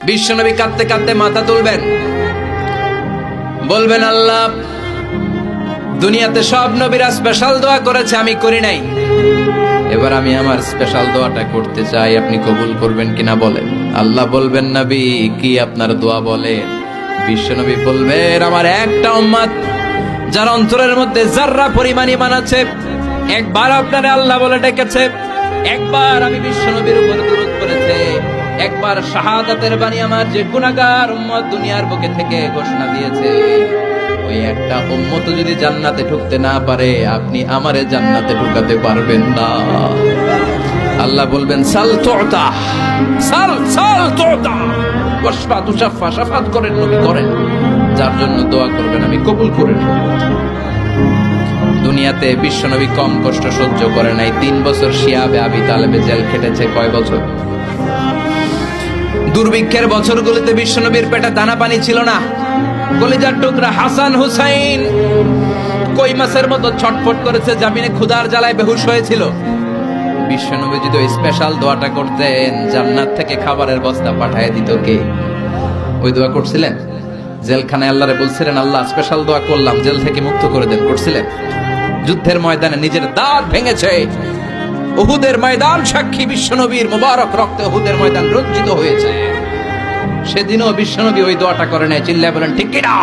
বিশ্বনবী কাঁদতে কাঁদতে মাথা তুলবেন, বলবেন আল্লাহ, দুনিয়াতে সব নবীরা স্পেশাল দোয়া করেছে, আমি করি নাই, এবার আমি আমার স্পেশাল দোয়াটা করতে চাই, আপনি কবুল করবেন কিনা বলেন। আল্লাহ বলবেন, নবী কি আপনার দোয়া বলেন? বিশ্বনবী বলবেন, আমার একটা উম্মত যার অন্তরের মধ্যে যাররা পরিমাণ ঈমান আছে, একবার আপনারে আল্লাহ বলে ডেকেছে, একবার আমি বিশ্বনবীর উপর দুরূদ পড়েছে, একবার শাহাদাতের বাণী আমার যে গুনাহগার উম্মত দুনিয়ার বুকে থেকে ঘোষণা দিয়েছে, ওই একটা উম্মত যদি জান্নাতে ঢুকতে না পারে, আপনি আমারে জান্নাতে ঢুকাতে পারবেন না। আল্লাহ বলবেন, সাল তুতা, সাল সাল তুতা, ওয়াশফা তুশাফা, শাফাত করেন নবী করেন, যার জন্য দোয়া করবেন আমি কবুল করে নেব। দুনিয়াতে বিশ্বনবী কম কষ্ট সহ্য করে নাই। 3 বছর শিয়াবে আবি তালেবে জেল খেটেছে। কয় বছর? দুর্ভিক্ষের বছরগুলোতে বিশ্বনবীর পেটে দানা পানি ছিল না। কলিজার টুকরা হাসান হুসাইন কই মাছের মতো ছটফট করেছে, জামিনে ক্ষুধার জ্বালায় বেহুশ হয়েছিল। বিশ্বনবী যদি ওই স্পেশাল দোয়াটা করতেন, জান্নাত থেকে খাবারের বস্তা পাঠিয়ে দিত কে? ওই দোয়া করছিলেন? জেলখানায় আল্লাহরে বলছিলেন, আল্লাহ স্পেশাল দোয়া করলাম, জেল থেকে মুক্ত করে দেন, করছিলেন? যুদ্ধের ময়দানে নিজের দাঁত ভেঙেছে, উহুদের ময়দান সাক্ষী, বিশ্বনবীর মুবারক রক্তে উহুদের ময়দান রঞ্জিত হয়েছে। সেদিনও বিশ্বনবী ওই দোয়াটা করে নাই। চিল্লায় বলেন ঠিক কিনা?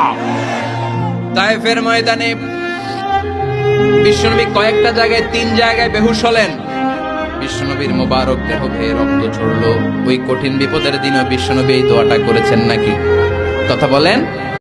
তায়েফের ময়দানে বিশ্বনবী কয়েকটা জায়গায়, 3 জায়গায় বেহুশ হলেন। বিশ্বনবীর মুবারক দেহ বেয়ে রক্ত ঝরলো। ওই কঠিন বিপদের দিনও বিশ্বনবী এই দোয়াটা করেছেন নাকি? কথা বলেন।